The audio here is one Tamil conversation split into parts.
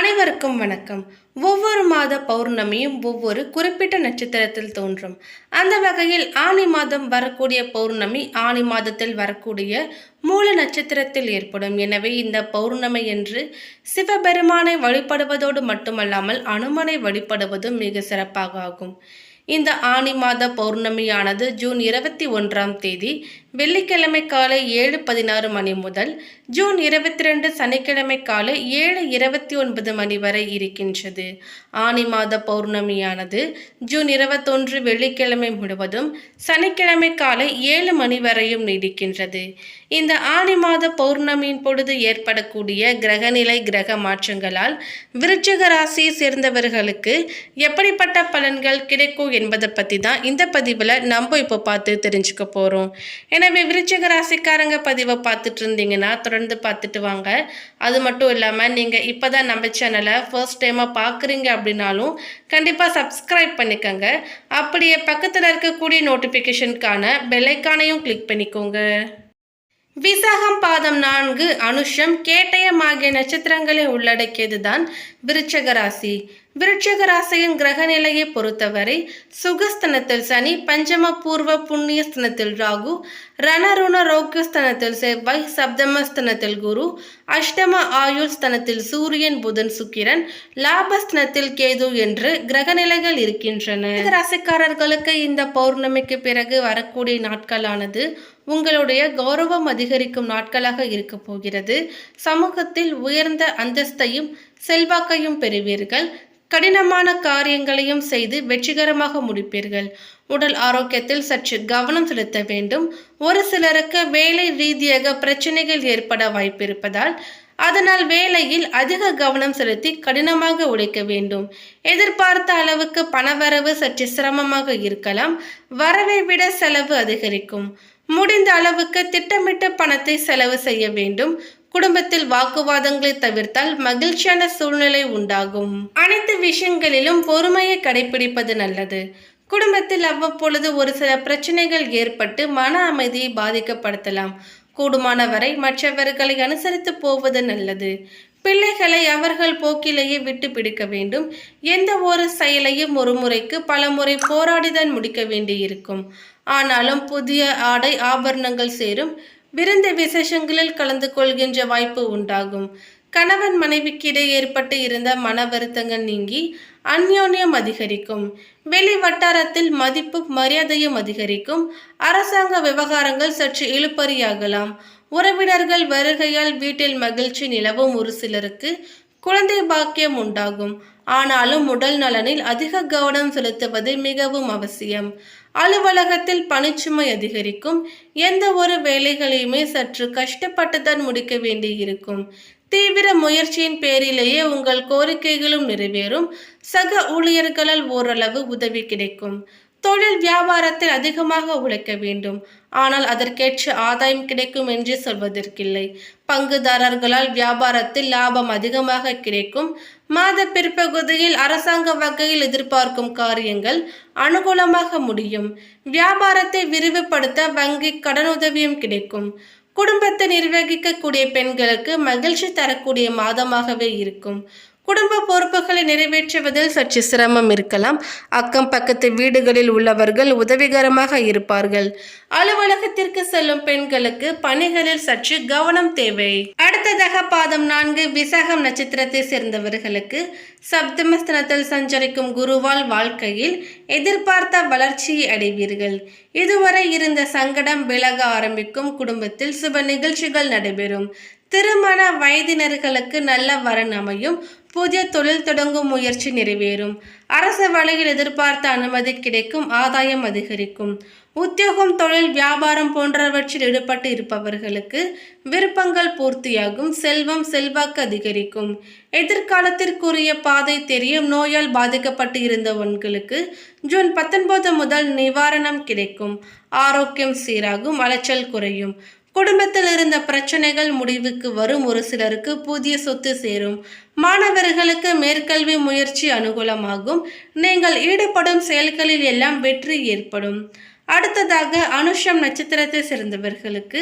அனைவருக்கும் வணக்கம். ஒவ்வொரு மாத பௌர்ணமியும் ஒவ்வொரு குறிப்பிட்ட நட்சத்திரத்தில் தோன்றும். அந்த வகையில் ஆனி மாதம் வரக்கூடிய பௌர்ணமி ஆனி மாதத்தில் வரக்கூடிய மூல நட்சத்திரத்தில் ஏற்படும். எனவே இந்த பௌர்ணமி என்று சிவபெருமானை வழிபடுவதோடு மட்டுமல்லாமல் அனுமனை வழிபடுவதும் மிக சிறப்பாக ஆகும். இந்த ஆனி மாத பௌர்ணமியானது ஜூன் 21ஆம் தேதி வெள்ளிக்கிழமை காலை 7:16 மணி முதல் ஜூன் 22 சனிக்கிழமை காலை 7:29 மணி வரை இருக்கின்றது. ஆனி மாத பௌர்ணமியானது ஜூன் 21 வெள்ளிக்கிழமை முழுவதும் சனிக்கிழமை காலை 7 மணி வரையும் நீடிக்கின்றது. இந்த ஆனி மாத பௌர்ணமியின் பொழுது ஏற்படக்கூடிய கிரகநிலை கிரக மாற்றங்களால் விருச்சிக ராசியை சேர்ந்தவர்களுக்கு எப்படிப்பட்ட பலன்கள் கிடைக்கும் என்பதை பற்றி தான் இந்த பதிவில் நம்ம இப்போ பார்த்து தெரிஞ்சுக்க போகிறோம். எனவே விருச்சிக ராசிக்காரங்க பதிவை பார்த்துட்டு இருந்தீங்கன்னா தொடர்ந்து பார்த்துட்டு வாங்க. அது மட்டும் இல்லாமல் நீங்கள் இப்போ தான் நம்ம சேனலை ஃபர்ஸ்ட் டைமாக பார்க்குறீங்க அப்படின்னாலும் கண்டிப்பாக சப்ஸ்கிரைப் பண்ணிக்கோங்க. அப்படியே பக்கத்தில் இருக்கக்கூடிய நோட்டிஃபிகேஷனுக்கான பெல்லைக்கானையும் கிளிக் பண்ணிக்கோங்க. விசாகம் பாதம் 4 அனுஷம் கேட்டயம் ஆகிய நட்சத்திரங்களை உள்ளடக்கியதுதான் விருச்சிக ராசி. விருச்சிக ராசியின் கிரக நிலையை பொறுத்தவரை சுகஸ்தனத்தில் சனி, பஞ்சம பூர்வ புண்ணிய ஸ்தனத்தில் ராகு, ரணருண ரோக்கிய ஸ்தனத்தில் செவ்வாய், சப்தமஸ்தனத்தில் குரு, அஷ்டம ஆயுள் ஸ்தனத்தில் சூரியன், புதன், சுக்கிரன், லாபஸ்தனத்தில் கேது என்று கிரக நிலைகள் இருக்கின்றன. ராசிக்காரர்களுக்கு இந்த பௌர்ணமிக்கு பிறகு வரக்கூடிய நாட்களானது உங்களுடைய கௌரவம் அதிகரிக்கும் நாட்களாக இருக்க போகிறது. சமூகத்தில் உயர்ந்த அந்தஸ்தையும் செல்வாக்கையும் பெறுவீர்கள். கடினமான காரியங்களையும் செய்து வெற்றிகரமாக முடிப்பீர்கள். உடல் ஆரோக்கியத்தில் சற்று கவனம் செலுத்த வேண்டும். ஒரு சிலருக்கு வேலை ரீதியாக பிரச்சனைகள் ஏற்பட வாய்ப்பிருப்பதால் அதனால் வேலையில் அதிக கவனம் செலுத்தி கடினமாக உழைக்க வேண்டும். எதிர்பார்த்த அளவுக்கு பணவரவு சற்று சிரமமாக இருக்கலாம். வரவை விட செலவு அதிகரிக்கும். முடிந்த அளவுக்கு திட்டமிட்ட பணத்தை செலவு செய்ய வேண்டும். குடும்பத்தில் வாக்குவாதங்களை தவிர்த்தால் மகிழ்ச்சியான சூழ்நிலை உண்டாகும். அனைத்து விஷயங்களிலும் பொறுமையை கடைபிடிப்பது நல்லது. குடும்பத்தில் அவ்வப்பொழுது ஒரு சில பிரச்சனைகள் ஏற்பட்டு மன அமைதியை பாதிக்கப்படுத்தலாம். கூடுமானவரை மற்றவர்களை அனுசரித்து போவது நல்லது. பிள்ளைகளை அவர்கள் போக்கிலேயே விட்டு பிடிக்க வேண்டும். எந்த ஒரு செயலையும் ஒரு முறைக்கு பல முறை போராடிதான் முடிக்க வேண்டியிருக்கும். ஆனாலும் புதிய ஆடை ஆபரணங்கள் சேரும். விருந்து விசேஷங்களில் கலந்து கொள்கின்ற வாய்ப்பு உண்டாகும். கணவன் மனைவிக்கு இடையே ஏற்பட்டு இருந்த மன வருத்தங்கள் நீங்கி அந்யோன்யம் அதிகரிக்கும். வெளி வட்டாரத்தில் மதிப்பு மரியாதையும் அதிகரிக்கும். அரசாங்க விவகாரங்கள் சற்று இழுபறியாகலாம். உறவினர்கள் வருகையால் வீட்டில் மகிழ்ச்சி நிலவும். ஒரு சிலருக்கு குழந்தை பாக்கியம் உண்டாகும். ஆனாலும் உடல் நலனில் அதிக கவனம் செலுத்துவது மிகவும் அவசியம். அலுவலகத்தில் பணிச்சுமை அதிகரிக்கும். எந்த ஒரு வேலைகளையுமே சற்று கஷ்டப்பட்டுதான் முடிக்க வேண்டியிருக்கும். தீவிர முயற்சியின் பேரிலேயே உங்கள் கோரிக்கைகளும் நிறைவேறும். சக ஊழியர்களால் ஓரளவு உதவி கிடைக்கும். தொழில் வியாபாரத்தில் அதிகமாக உழைக்க வேண்டும். ஆனால் அதற்கேற்ற ஆதாயம் கிடைக்கும் என்று சொல்வதற்கில்லை. பங்குதாரர்களால் வியாபாரத்தில் லாபம் அதிகமாக கிடைக்கும். மாத பிற்பகுதியில் அரசாங்க வகையில் எதிர்பார்க்கும் காரியங்கள் அனுகூலமாக முடியும். வியாபாரத்தை விரிவுபடுத்த வங்கி கடனுதவியும் கிடைக்கும். குடும்பத்தை நிர்வகிக்கக்கூடிய பெண்களுக்கு மகிழ்ச்சி தரக்கூடிய மாதமாகவே இருக்கும். குடும்ப பொறுப்புகளை நிறைவேற்றுவதில் சற்று சிரமம் இருக்கலாம். அக்கம் பக்கத்து வீடுகளில் உள்ளவர்கள் உதவிகரமாக இருப்பார்கள். அலுவலகத்திற்கு செல்லும் பெண்களுக்கு பணிகளில் சற்று கவனம் தேவை. அடுத்ததாக பாதம் 4 விசாகம் நட்சத்திரத்தை சேர்ந்தவர்களுக்கு சப்தமஸ்தனத்தில் சஞ்சரிக்கும் குருவால் வாழ்க்கையில் எதிர்பார்த்த வளர்ச்சியை அடைவீர்கள். இதுவரை இருந்த சங்கடம் விலக ஆரம்பிக்கும். குடும்பத்தில் சுப நிகழ்ச்சிகள் நடைபெறும். திருமண வயதினர்களுக்கு நல்ல வரன் அமையும். புதிய தொழில் தொடங்கும் முயற்சி நிறைவேறும். அரசு வழியில் எதிர்பார்த்த அனுமதி கிடைக்கும். ஆதாயம் அதிகரிக்கும். உத்தியோகம், தொழில், வியாபாரம் போன்றவற்றில் ஈடுபட்டு இருப்பவர்களுக்கு விருப்பங்கள் பூர்த்தியாகும். செல்வம் செல்வாக்கு அதிகரிக்கும். எதிர்காலத்திற்குரிய பாதை தெரியும். நோயால் பாதிக்கப்பட்டு இருந்தவர்களுக்கு ஜூன் 19 முதல் நிவாரணம் கிடைக்கும். ஆரோக்கியம் சீராகும். அலைச்சல் குறையும். குடும்பத்தில் இருந்த பிரச்சனைகள் முடிவுக்கு வரும். ஒரு சிலருக்கு புதிய சொத்து சேரும். மாணவர்களுக்கு மேற்கல்வி முயற்சி அனுகூலமாகும். நீங்கள் ஈடுபடும் செயல்களில் எல்லாம் வெற்றி ஏற்படும். அடுத்ததாக அனுஷம் நட்சத்திரத்தை சேர்ந்தவர்களுக்கு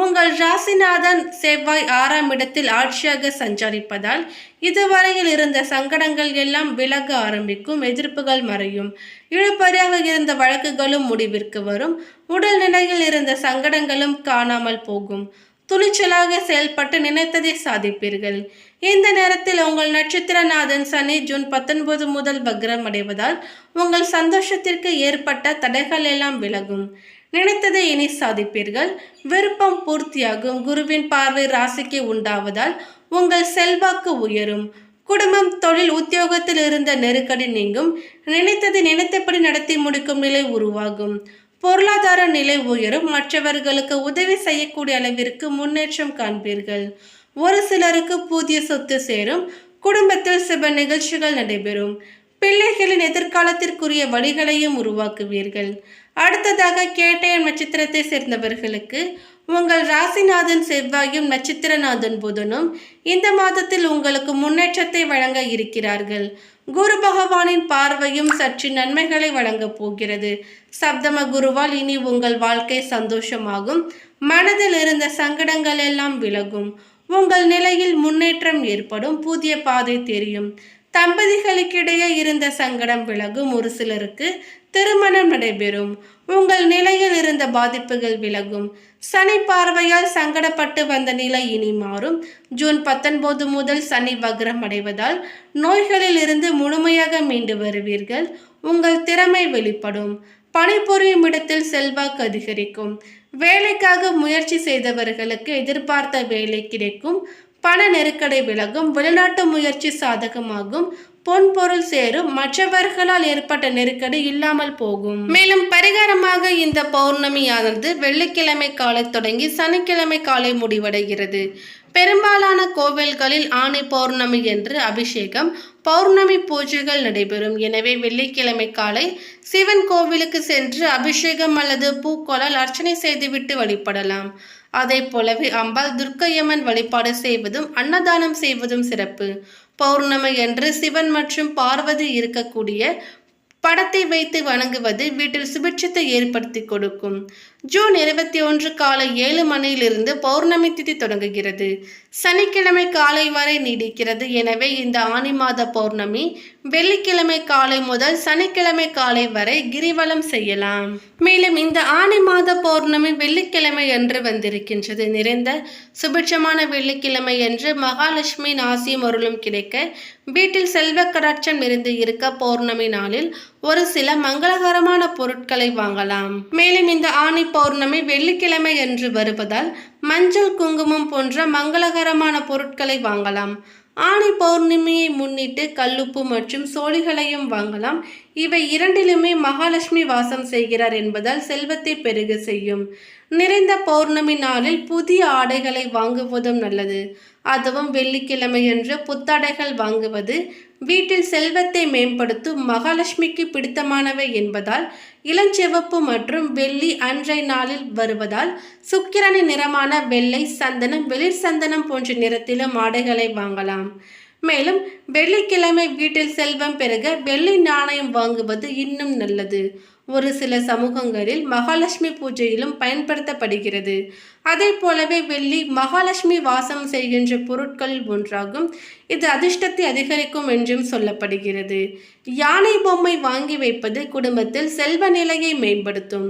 உங்கள் ராசிநாதன் செவ்வாய் 6ஆம் இடத்தில் ஆட்சியாக சஞ்சரிப்பதால் இதுவரையில் இருந்த சங்கடங்கள் எல்லாம் விலக ஆரம்பிக்கும். எதிர்ப்புகள் மறையும். இழுபறியாக இருந்த வழக்குகளும் முடிவிற்கு வரும். உடல் நிலையில் இருந்த சங்கடங்களும் காணாமல் போகும். துணிச்சலாக செயல்பட்டு நினைத்ததை சாதிப்பீர்கள். இந்த நேரத்தில் உங்கள் நட்சத்திரநாதன் சனி ஜூன் 19 முதல் வக்ரம் அடைவதால் உங்கள் சந்தோஷத்திற்கு ஏற்பட்ட தடைகள் எல்லாம் விலகும். நினைத்ததை இனி சாதிப்பீர்கள். விருப்பம் பூர்த்தியாகும். குருவின் பார்வை ராசிக்கு உண்டாவதால் உங்கள் செல்வாக்கு உயரும். குடும்பம், தொழில், உத்தியோகத்தில் இருந்த நெருக்கடி நீங்கும். நினைத்ததை நினைத்தபடி நடத்தி முடிக்கும் நிலை உருவாகும். பொருளாதார நிலை உயரும். மற்றவர்களுக்கு உதவி செய்யக்கூடிய அளவிற்கு முன்னேற்றம் காண்பீர்கள். ஒரு சிலருக்கு புதிய சொத்து சேரும். குடும்பத்தில் சுப நிகழ்ச்சிகள் நடைபெறும். பிள்ளைகளின் எதிர்காலத்திற்குரிய வழிகளையும் உருவாக்குவீர்கள். அடுத்ததாக கேட்டயம் நட்சத்திரத்தை சேர்ந்தவர்களுக்கு உங்கள் ராசிநாதன் செவ்வாயும் நட்சத்திரநாதன் புதனும் இந்த மாதத்தில் உங்களுக்கு முன்னேற்றத்தை வழங்க இருக்கிறார்கள். குரு பகவானின் பார்வையும் சற்று நன்மைகளை வழங்கப் போகிறது. சப்தம குருவால் இனி உங்கள் வாழ்க்கை சந்தோஷமாகும். மனதில் இருந்த சங்கடங்கள் எல்லாம் விலகும். உங்கள் நிலையில் முன்னேற்றம் ஏற்படும். புதிய பாதை தெரியும். தம்பதிகளுக்கிடையே இருந்த சங்கடம் விலகும். ஒரு சிலருக்கு திருமணம் நடைபெறும். உங்கள் நிலையில் இருந்த பாதிப்புகள் விலகும். சனி பார்வையால் சங்கடப்பட்டு வந்த நிலை இனி மாறும். ஜூன் 19 முதல் சனி வக்ரம் அடைவதால் நோய்களில் இருந்து முழுமையாக மீண்டு வருவீர்கள். உங்கள் திறமை வெளிப்படும். பணிபுரியும் இடத்தில் செல்வாக்கு அதிகரிக்கும். வேலைக்காக முயற்சி செய்தவர்களுக்கு எதிர்பார்த்த வேலை கிடைக்கும். பண நெருக்கடி விலகும். வெளிநாட்டு முயற்சி சாதகமாகும். பொன்பொருள் சேரும். மற்றவர்களால் ஏற்பட்ட நெருக்கடி இல்லாமல் போகும். மேலும் பரிகாரமாக இந்த பௌர்ணமியானது வெள்ளிக்கிழமை காலை தொடங்கி சனிக்கிழமை காலை முடிவடைகிறது. பெரும்பாலான கோவில்களில் ஆனி பௌர்ணமி என்று அபிஷேகம், பௌர்ணமி பூஜைகள் நடைபெறும். எனவே வெள்ளிக்கிழமை காலை சிவன் கோவிலுக்கு சென்று அபிஷேகம் அல்லது பூக்களால் அர்ச்சனை செய்துவிட்டு வழிபடலாம். அதை போலவே அம்பாள் துர்க்கையம்மன் வழிபாடு செய்வதும் அன்னதானம் செய்வதும் சிறப்பு. பௌர்ணமி என்று சிவன் மற்றும் பார்வதி இருக்கக்கூடிய படத்தை வைத்து வணங்குவது வீட்டில் சுபிட்சத்தை ஏற்படுத்தி கொடுக்கும். ஜூன் 21 காலை 7 மணியிலிருந்து பௌர்ணமி திதி தொடங்குகிறது. சனிக்கிழமை காலை வரை நீடிக்கிறது. எனவே இந்த ஆனி மாத பௌர்ணமி வெள்ளிக்கிழமை காலை முதல் சனிக்கிழமை காலை வரை கிரிவலம் செய்யலாம். மேலும் இந்த ஆனி மாத பௌர்ணமி வெள்ளிக்கிழமை என்று வந்திருக்கின்றது. நிறைந்த சுபிட்சமான வெள்ளிக்கிழமை என்று மகாலட்சுமியின் ஆசியும் அருளும் கிடைக்க, வீட்டில் செல்வ கடாட்சம் நிறைந்து இருக்க பௌர்ணமி நாளில் ஒரு சில மங்களகரமான பொருட்களை வாங்கலாம். மேலும் இந்த ஆனி பௌர்ணமி வெள்ளிக்கிழமை என்று வருவதால் மஞ்சள், குங்குமம் போன்ற மங்களகரமான பொருட்களை வாங்கலாம். ஆனி பௌர்ணமியை முன்னிட்டு கல்லுப்பு மற்றும் சோழிகளையும் வாங்கலாம். இவை இரண்டிலுமே மகாலட்சுமி வாசம் செய்கிறார் என்பதால் செல்வத்தை பெருக செய்யும். நிறைந்த பௌர்ணமி நாளில் புதிய ஆடைகளை வாங்குவதும் நல்லது. அதுவும் வெள்ளிக்கிழமை என்று புத்தாடைகள் வாங்குவது வீட்டில் செல்வத்தை மேம்படுத்தும். மகாலட்சுமிக்கு பிடித்தமானவை என்பதால் இளஞ்சிவப்பு மற்றும் வெள்ளி அன்றைய நாளில் வருவதால் சுக்கிரனின் நிறமான வெள்ளை, சந்தனம், வெளிர் சந்தனம் போன்ற நிறத்திலும் ஆடைகளை வாங்கலாம். மேலும் வெள்ளிக்கிழமை வீட்டில் செல்வம் பெருக வெள்ளி நாணயம் வாங்குவது இன்னும் நல்லது. ஒரு சில சமூகங்களில் மகாலட்சுமி பூஜையிலும் பயன்படுத்தப்படுகிறது. அதே போலவே வெள்ளி மகாலட்சுமி வாசம் செய்கின்ற பொருட்களில் ஒன்றாகும். இது அதிர்ஷ்டத்தை அதிகரிக்கும் என்றும் சொல்லப்படுகிறது. யானை பொம்மை வாங்கி வைப்பது குடும்பத்தில் செல்வ நிலையை மேம்படுத்தும்.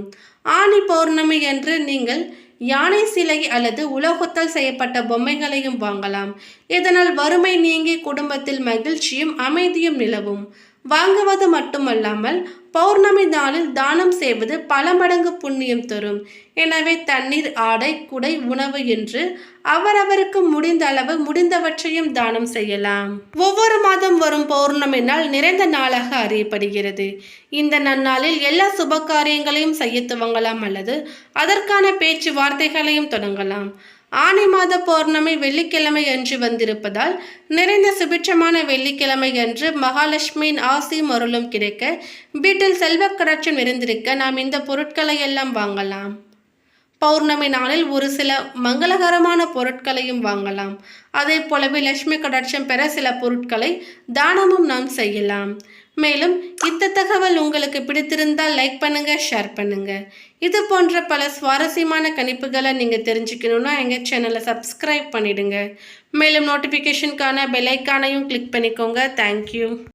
ஆனி பௌர்ணமி என்று நீங்கள் யானை சிலை அல்லது உலோகத்தால் செய்யப்பட்ட பொம்மைகளையும் வாங்கலாம். இதனால் வறுமை நீங்கி குடும்பத்தில் மகிழ்ச்சியும் அமைதியும் நிலவும். வாங்குவது மட்டுமல்லாமல் பௌர்ணமி நாளில் தானம் செய்வது பல மடங்கு புண்ணியம் தரும். எனவே தண்ணீர், ஆடை, குடை, உணவு என்று அவரவருக்கு முடிந்த அளவு முடிந்தவற்றையும் தானம் செய்யலாம். ஒவ்வொரு மாதம் வரும் பௌர்ணமி நாள் நிறைந்த நாளாக அறியப்படுகிறது. இந்த நன்னாளில் எல்லா சுப காரியங்களையும் செய்ய துவங்கலாம் அல்லது அதற்கான பேச்சுவார்த்தைகளையும் தொடங்கலாம். ஆனி மாத பௌர்ணமி வெள்ளிக்கிழமை அன்று வந்திருப்பதால் நிறைந்த சுபிட்சமான வெள்ளிக்கிழமை அன்று மகாலட்சுமியின் ஆசியும் அருளும் கிடைக்க, வீட்டில் செல்வ கடாட்சம் நிறைந்திருக்க நாம் இந்த பொருட்களை எல்லாம் வாங்கலாம். பௌர்ணமி நாளில் ஒரு சில மங்களகரமான பொருட்களையும் வாங்கலாம். அதே போலவே லட்சுமி கடாட்சம் பெற சில பொருட்களை தானமும் நாம் செய்யலாம். மேலும் இந்த தகவல் உங்களுக்கு பிடித்திருந்தால் லைக் பண்ணுங்க, ஷேர் பண்ணுங்க. இது போன்ற பல சுவாரஸ்யமான கணிப்புகளை நீங்க தெரிஞ்சுக்கணும்னா எங்க சேனலை சப்ஸ்கிரைப் பண்ணிடுங்க. மேலும் நோட்டிஃபிகேஷனுக்கான பெல் ஐக்கானையும் கிளிக் பண்ணிக்கோங்க. தேங்க்யூ.